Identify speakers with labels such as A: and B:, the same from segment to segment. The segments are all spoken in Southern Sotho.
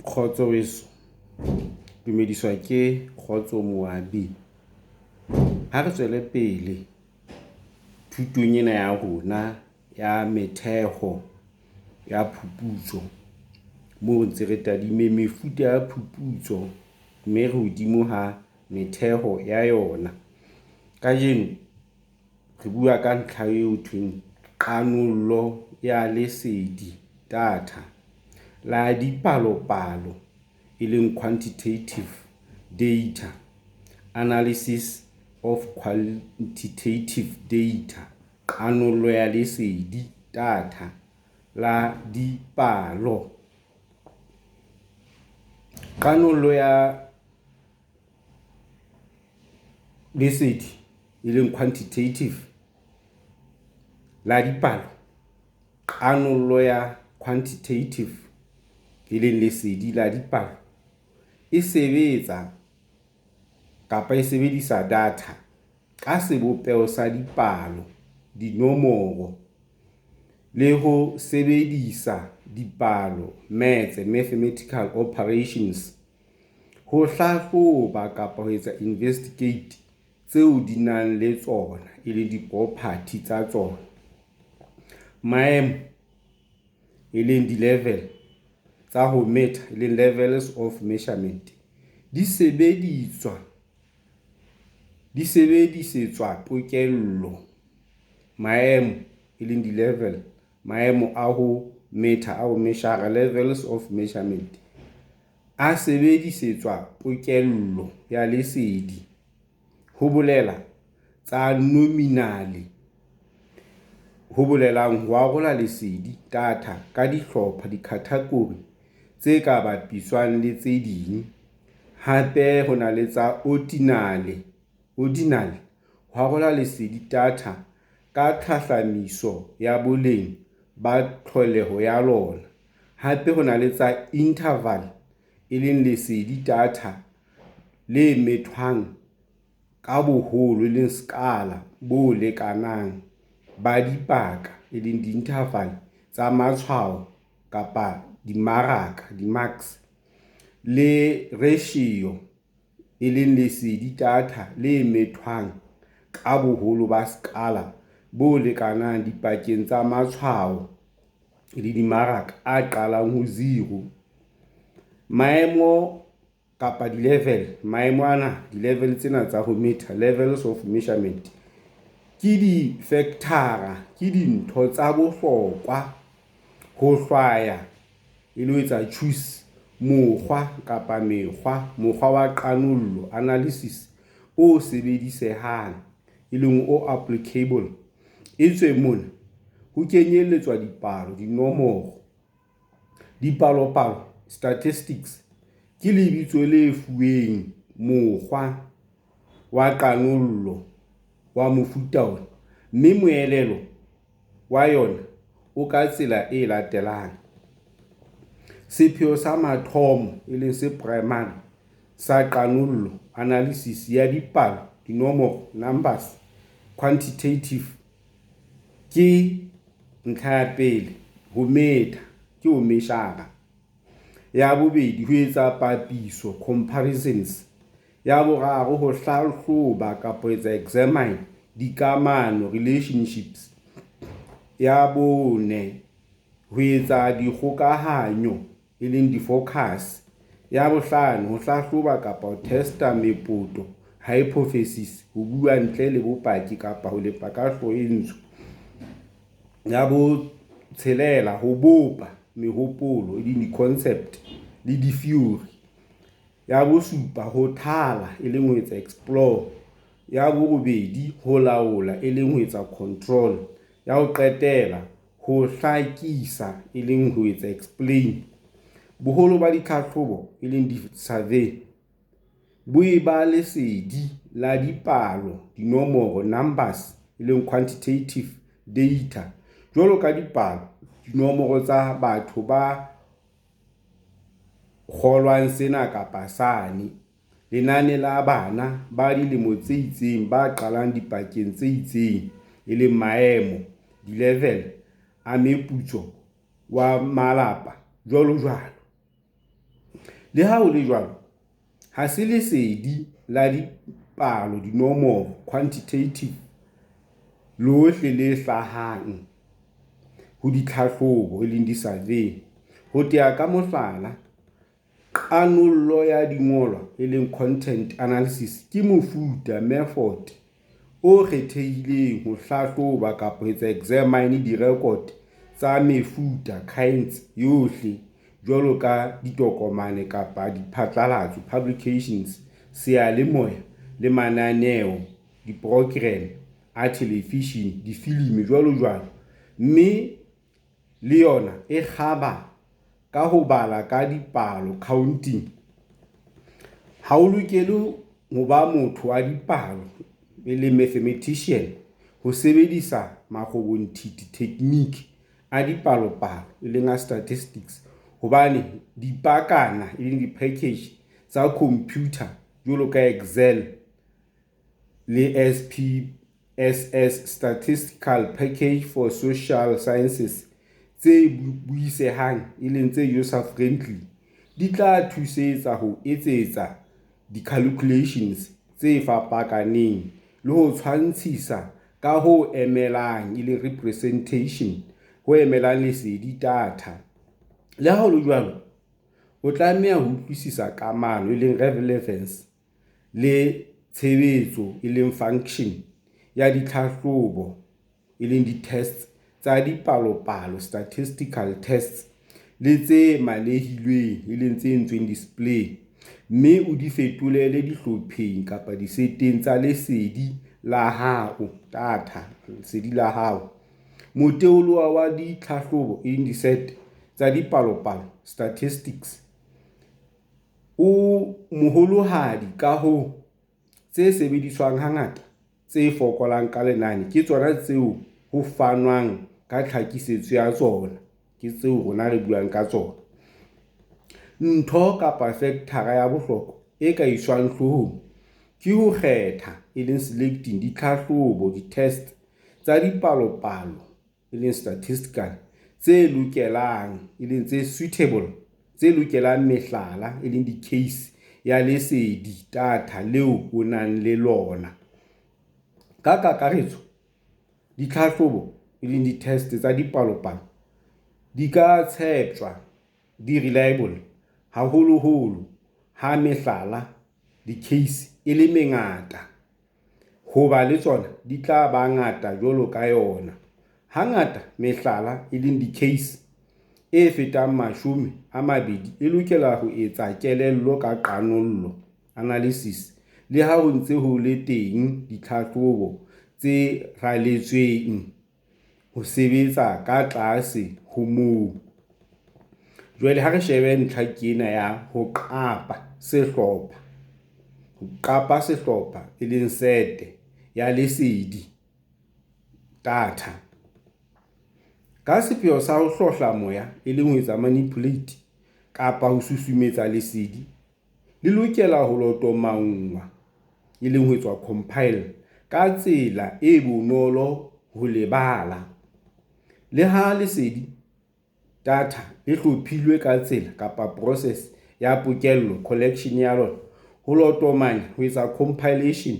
A: Khotso weso, dumediswa ke Khotso Moabi. Ha re tswele pele thutong ena ya rona ya metheho ya phuputso, moo ntse re tadime mefuta ya phuputso mme re hodimo ha metheho ya yona. Kajeno re bua ka ntlha eo thweng qanollo ya lesedi, TATHA, la dipalo-palo e leng quantitative data, analysis of quantitative data, qanollo ya lesedi, TATHA, la dipalo. Qanollo ya lesedi e leng quantitative la dipalo, qanollo ya quantitative e leng lesedi la dipalo, e sebetsa kapa e sebedisa data ka sebopeho sa dipalo, dinomoro, le ho sebedisa dipalo, metse, mathematical operations, ho hlahloba kapa ho etsa investigate tseo di nang le tsona e le diproperty tsa tsona. Maemo e leng di-level tsa ho metha e leng levels of measurement, di sebedisetswa pokello. Maemo e leng di-level, maemo a ho metha, a ho meshara, levels of measurement, a sebedisetswa pokello ya lesedi, ho bolela tsa nominale, ho bolelang ho arola lesedi, data, ka dihlopha, lik'hathekori, tse ka bapisoang le tse ding. Hape ho na le tsa ordinale, ho arola lesedi, data, ka tlhahlamiso ya boleng ba tlholeho ya lona. Hape ho na le tsa interval e leng lesedi, data, le methwang ka boholo e leng skala bo lekanang ba dipaka e leng di-interval tsa matshwao kapa dimaraka, di-marks, le ratio e leng lesedi, data, le methwang ka boholo ba skala bo lekanang dipakeng tsa matshwao le dimaraka a qalang ho 0. Maemo kapa di-level, maemo ana, di-level tsena tsa ho metha, levels of measurement, ke di-factor-a, ke dintho tsa bohlokwa ho hlwaya e le ho etsa choose mokgwa kapa mokgwa wa qanollo, analysis, o sebedisehang e leng o apolek'heibole. Etswe mona ho kenyelletswa dipalo, dinomoro, dipalo-palo, statistics, ke lebitso le fuweng mokgwa wa qanollo wa mofuta ona, mme moelelo wa yona o ka tsela e latelang. Sepheo sa mathomo e leng se primary sa qanollo, analysis ya dipalo, dinomoro, numbers, quantitative, ke ntlha ya pele ho metha, ke ho meshara. Ya bobedi ho etsa papiso, comparisons. Ya boraro ho hlahloba kapa etsa examine, dikamano, relationships. Ya bone ho etsa dikgokahanyo e leng di-focus. Ya bohlano ho hlahloba kapa ho testa mepoto, hypothesis, ho bua ntle le bopaki kapa ho lepa ka hlooho e ntsho. Ya botshelela ho bopa mehopolo e leng di-concept le di-theory. Ya bosupa ho thala e leng ho etsa explore. Ya borobedi ho laola e leng ho etsa control. Ya ho qetela ho hlakisa e leng ho etsa explain. Boholo ba ditlhahlobo e leng di-survey bo e ba lesedi la dipalo, dinomoro, numbers, e leng quantitative data, jwalo ka dipalo, dinomoro tsa batho ba kgolwang sena kapa sane, lenane la bana ba dilemo tse itseng ba qalang dipakeng tse itseng e leng maemo, di-level a meputso wa malapa, jwalo jwalo. Le ha o le jwalo, ha se lesedi la dipalo, dinomoro, quantitative, lohle le hlahang ho dihlahlobo di-survey. Ho tea ka mohlala, Qanollo ya dingolwa content analysis ke mofuta, method, o kgethehileng ho hlahloba kapa ho examine di-record tsa mefuta, kinds, yohle jwalo ka ditokomane kapa diphatlalatso, publications, seyalemoya le mananeo, diprogram a television, difilimi jwalo jwalo. Mme le yona e kgaba ka ho bala ka dipalo, counting. Ha o lokele ho ba motho wa dipalo le mathematician ho sebedisa makgobonthithi technique a dipalo-palo a statistics, hobane dipakana di-package tsa computer jwalo ka Excel le SPSS, statistical package for social sciences, tse buisehang tse user friendly, di tla thusetsa ho etsetsa di-calculations tse fapakaneng le ho tshwantshisa ka ho emelang representation, ho emelang lesedi, data. Le ha ho le jwalo, o tlameha ho utlwisisa kamano relevance le tshebetso function ya ditlhahlobo di-tests tsa dipalo-palo, statistical tests, le tse malehilweng tse entsweng display, mme o di fetolele dihlopheng kapa diseteng tsa lesedi la hao, TATHA, lesedi la hao. Moteolo wa ditlhahlobo di-set tsa dipalo-palo, statistics, o moholohadi ka ho tse sebediswang hangata tse fokolang ka lenane ke tsona tseo ho fanwang ka tlhakisetso ya tsona, ke tseo rona re buang ka tsona. Ntho kapa factor ya bohlokwa e ka iswang hloohong ke ho kgetha selecting ditlhahlobo, di-test tsa dipalo-palo statistical tse lokelang tse suitable, tse lokelang mehlala di-case ya lesedi, data leo o nang le lona. Ka kakaretso, ditlhahlobo di-test tsa dipalo-palo di ka tshepjwa, di-reliable, haholoholo ha mehlala, di-case le mengata, hoba le tsona di tla ba ngata jwalo ka yona. Hangata mehlala di-case e fetang 20 e lokela ho etsa kelello ka Qanollo, analysis, le ha ho ntse ho le teng ditlhahlobo tse raletsweng ho sebetsa ka tlase ho moo. Jwale ha re shebe ntlha ke ena ya ho qapa sehlopha, sete ya lesedi, data. Ka sepheo sa ho hlohla moya ho etsa manipulate kapa ho susumetsa lesedi, le lokela ho lotomangwa ho etswa compile ka tsela e bonolo ho lebala. Le ha lesedi, data, le hlophilwe ka tsela kapa process ya pokello, collection ya lona, ho lotomanya ho etsa compilation,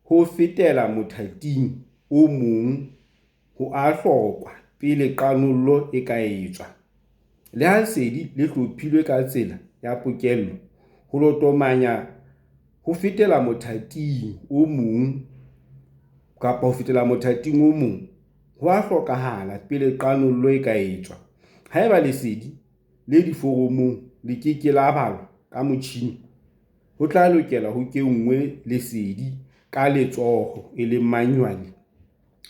A: ho fetela mothating o mong, ho a hlokwa pele Qanollo e ka etswa. Le ha lesedi le hlophilwe ka tsela ya pokello, ho lotomanya ho fetela mothating o mong kapa ho fetela mothating o mong, ho a hlokahala pele Qanollo e ka etswa. Haeba lesedi le diforomong le ke la balwa ka motjhini, ho tla lokela ho kenngwe lesedi ka letsoho manually.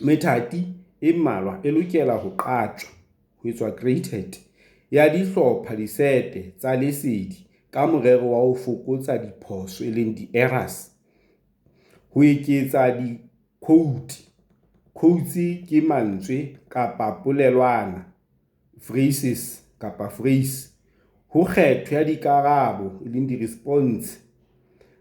A: Methati e mmalwa e lokela ho qatjwa, ho etswa created, ya dihlopha, disete tsa lesedi ka morero wa ho fokotsa diphoso di-errors. Ho eketsa di-quotes ke mantswe kapa polelwana, phrases kapa phrase. Ho kgethwa ya dikarabo di-response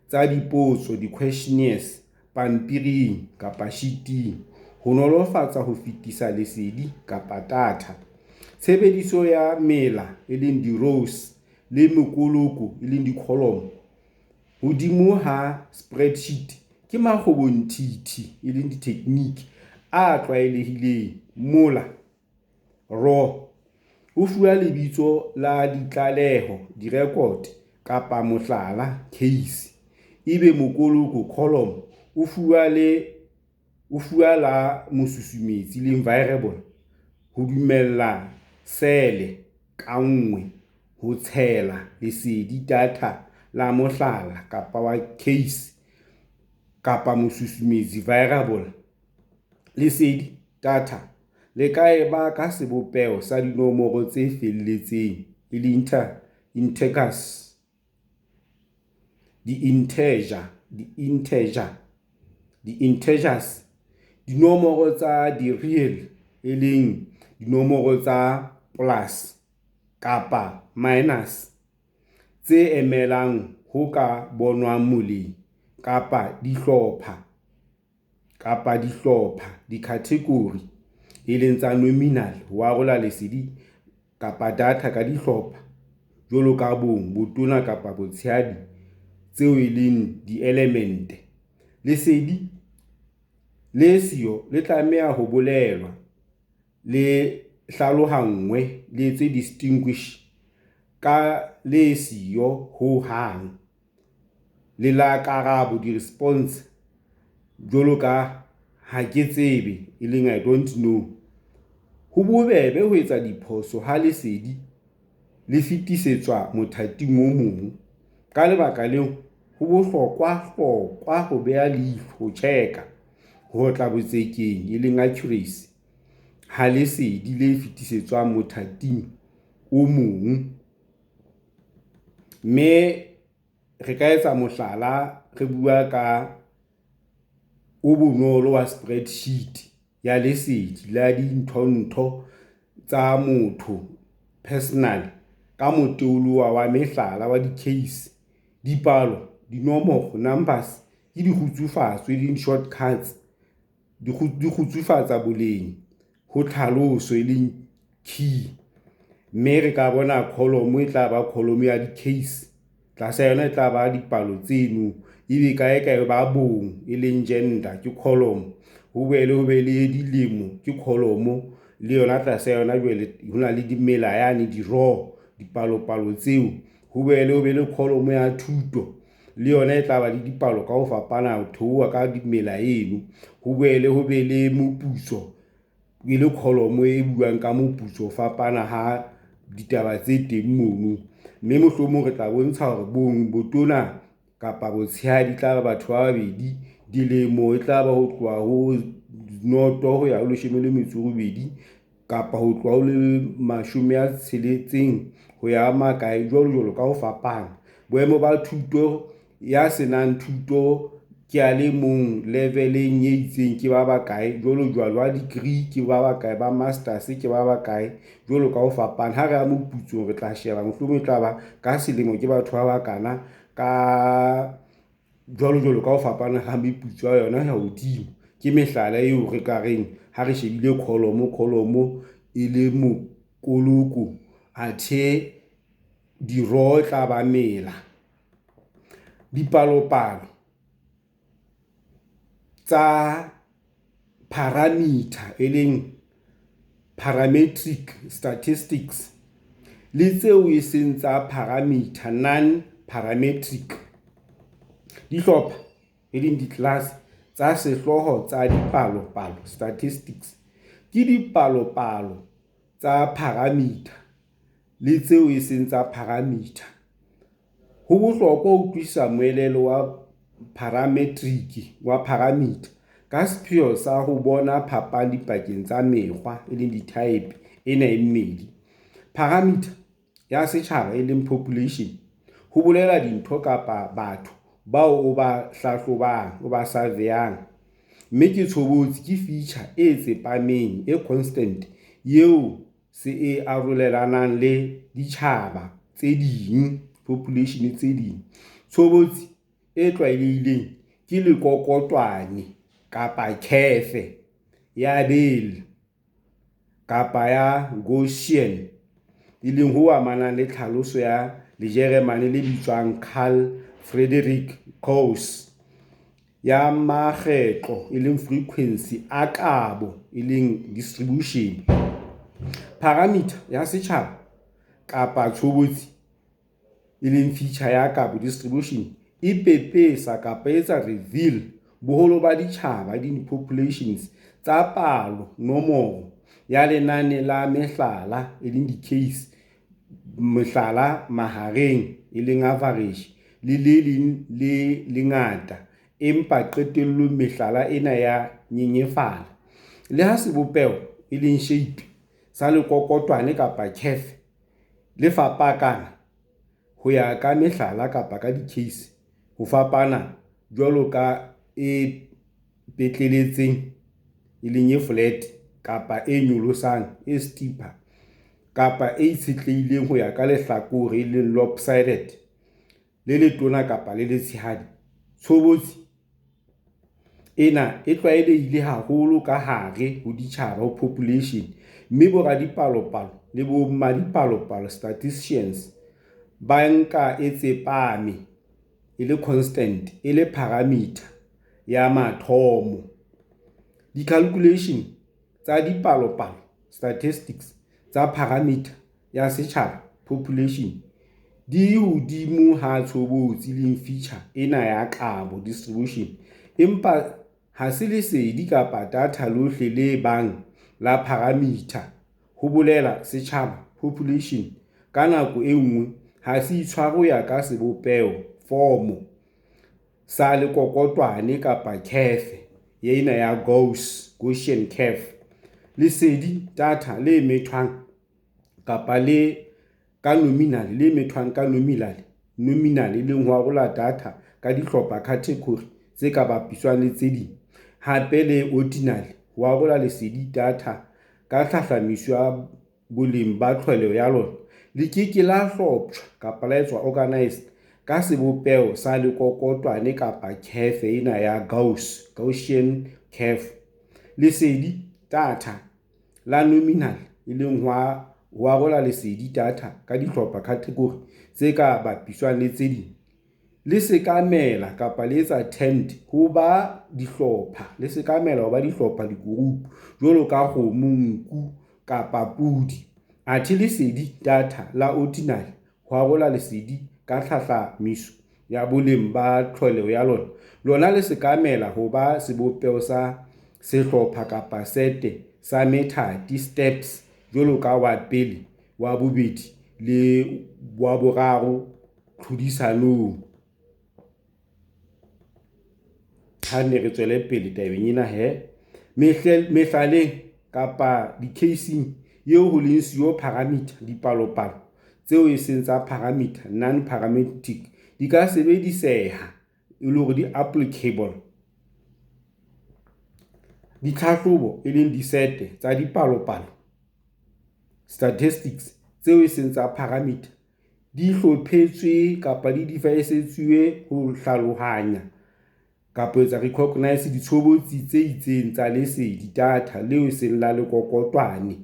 A: tsa dipotso, di-questionnaires, pampiring kapa sheeting, ho nolofatsa ho fetisa lesedi kapa data. Tshebediso ya mela di-rows le mokoloko e leng di-column. Hodimo ha spreadsheet ke makgobonthithi e leng di-technique a tlwaelehileng. Mola raw o fuwa lebitso la ditlaleho, di-record kapa mohlala, case. Ebe mokoloko, column, o fuwa la mosusumetsi le variable ho dumella sele ka nngwe ho tshela lesedi data la mohlala kapa wa case kapa mosusumetsi variable. Lesedi data le ka eba ka sebopeho sa dinomoro tse felletseng e le integers, di-integers, dinomoro tsa di-real e leng dinomoro tsa plus kapa minus tse emelang ho ka bonwang moleng, kapa lihlopha, di-category e leng tsa nominal ho arola lesedi kapa data ka dihlopha jwalo ka bong, botona kapa botshehadi, tseo e leng di-elemente. Lesedi le siyo le tlameha ho bolelwa le hlalohanngwe le tse distinguish ka le siyo ho hang le la karabo, di-response, jwalo ka ha ke tsebe e leng I don't know. Ho bobebe ho etsa diphoso ha lesedi le fetisetswa mothating o mong. Ka lebaka leo ho bohlokwa ho beha leihlo, ho check-a, ho tla botsekeng e leng accuracy ha lesedi le fetisetswang mothating o mong. Mme re ka etsa mohlala, re bua ka o bonolo wa spreadsheet ya lesedi la dintho tsa motho, personal, ka motolo wa mehlala wa di-case, dipalo, dinomoro, numbers, ke dikgutsufatso e leng shortcuts, di kgutsufatsa boleng ho tlhaloso e leng key. Mme re ka bona column e tla ba column ya di-case, tlasa yona e tla ba dipalo tseno, ebe kae ba bong e leng gender ke column, ho boele ho be le dilemo ke column, le yona tlasa yona jwale ho na le dimela yane di-raw, dipalo-palo tseo. Ho boele ho be le column ya thuto, le yona e tla ba le dipalo ka ho fapana ho theoha ka dimela eno. Ho boele ho be le moputso e le column e buang ka moputso o fapana ha ditaba tse teng mono. Mme mohlomong re tla bontsha hore bong, botona kapa botshehadi tla ba batho ba babedi, dilemo e tla ba ho tloha ho 0 ho ya ho 18 kapa ho tloha ho 60 ho ya makae, jwalo ka ho fapana. Boemo ba thuto, ya senang thuto ke a le mong leveleng e itseng ke ba bakae, jwalo wa degree ke ba bakae, ba masters ke ba bakae, jwalo ka ho fapana. Ha re ya moputsong re tla sheba mohlomong e tla ba ka selemo ke batho ba bakana, ka jwalo ka ho fapana ha meputso ya yona ya hodimo. Ke mehlala eo re ka reng ha re shebile column e le mokoloko, athe di-raw tla ba mela. Dipalo-palo tsa parameter e leng parametric statistics, le tseo e seng tsa parameter non-parametric. Dihlopha e leng di-class tsa sehloho tsa dipalo-palo, statistics, ke dipalo-palo tsa parameter le tseo e seng tsa parameter. Ho bohlokwa ho utlwisisa moelelo wa parameter ka sepheo sa ho bona phapang dipakeng tsa mekgwa e leng di-type ena e mmedi. Parameter ya setjhaba e leng population ho bolela dintho kapa batho bao o ba hlahlobang, o ba surveyang. Mme ke tshobotsi, ke feature e tsepameng, e constant, eo se e arolelanang le ditjhaba tse ding, population tse ding. Tshobotsi e tlwaelehileng ke lekokotwane kapa curve ya Bell kapa ya Gaussian, e leng ho amanang le tlhaloso ya le Jeremane le bitswang Carl Friedrich Gauss ya makgetlo frequency a kabo distribution. Parameter ya setjhaba kapa tshobotsi feature ya kabo distribution e pepesa kapa etsa reveal boholo ba ditjhaba populations tsa palo nomoro ya lenane la mehlala di-case mehlala mahareng average le lengata empa qetellong mehlala ena ya nyenyefala le ha sebopeho shape sa lekokotwane kapa curve le fapakana ho ya ka mehlala kapa ka di-case ho fapana jwalo ka e petleletseng flat kapa e nyolosang steeper kapa e itshetlehileng ho ya ka lehlakore lopsided le letona kapa le letshehadi. Tshobotsi ena e tlwaelehile haholo ka hare ho ditjhaba population, mme boradipalopalo le bo mmadipalopalo statisticians ba nka e tsepame constant parameter ya mathomo. Di-calculation tsa dipalopalo statistics tsa parameter ya setjhaba population di hodimo ha tshobotsi feature ena ya kabo distribution, empa ha se lesedi kapa data lohle le bang la parameter ho bolela setjhaba population ka nako e nngwe ha se itshwaro ya ka sebopeho formo sa lekokotwane kapa curve ena ya Gaussian curve. Lesedi data le methwang kapa le ka nominal le methwang ka nominal ho arola data ka dihlopha category tse ka bapiswang le tse ding, hape le ordinal ho arola lesedi data ka hlahlamiso ya boleng ba tlhweleho ya lona. Le keke la hlopha kapa la etswa organized ka sebopeho sa lekokotwane kapa curve ena ya Gaussian curve. Lesedi data la nominal ho arola lesedi data ka dihlopha category tse ka bapiswang le tse ding. Le sekamela kapa le etsa tend ho ba dihlopha di-group jwalo ka kgomo, nku kapa pudi. Athe lesedi data la ordinal ho arola lesedi ka hlahlamiso ya boleng ba tlhweleho ya lona le sekamela ho ba sebopeho sa sehlopha kapa sete sa method steps jwalo ka wa pele, wa bobedi le wa boraro tlhodisanong. Ha ne re tswele pele tabeng ena mehlaleng kapa di-casing eo ho leng siyo parameter dipalopalo tseo e seng tsa parameter non-parametric di ka sebediseha le hore di-apolek'heibole. Dihlahlobo disete tsa dipalopalo statistics tseo e seng tsa parameter di hlophetswe kapa di device-etswe ho hlalohanya kapa etsa recognize ditshobotsi tse itseng tsa lesedi data leo e seng la lekokotwane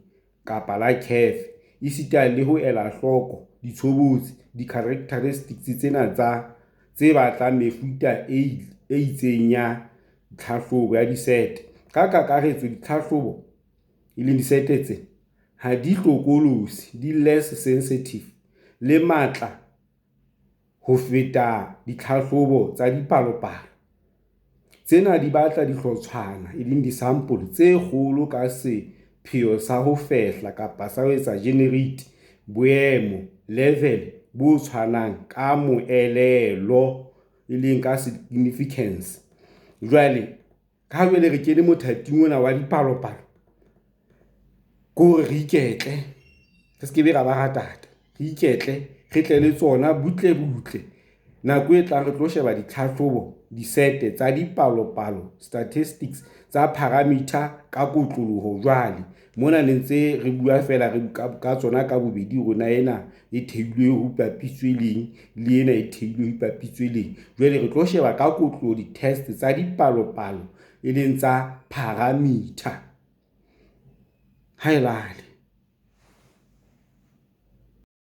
A: kapa la curve, esita le ho ela hloko ditshobotsi di-characteristics tsena tse batlang mefuta e itseng ya tlhahlobo ya disete. Ka kakaretso ditlhahlobo disete tse ha di hlokolosi, di less sensitive le matla ho feta ditlhahlobo tsa dipalopalo. Tsena di batla dihlotshwana disample tse kgolo ka sepheo sa ho fehla kapa sa ho etsa generate boemo level bo tshwanang ka moelelo ka significance. Jwale ka jwale re kene mothating ona wa dipalopalo ko re iketle re skebe ra ba ratata, re iketle re tle le tsona butle nako e tlang re tlo sheba ditlhahlobo disete tsa dipalopalo statistics tsa parameter ka kotloloho. Jwale mona ne ntse re bua fela re ka tsona ka bobedi, rona ena e theilwe ho papisweleng le ena e theilwe ho papisweleng. Jwale re tlo sheba ka kotloloho di-test tsa dipalopalo tsa parameter. Haelane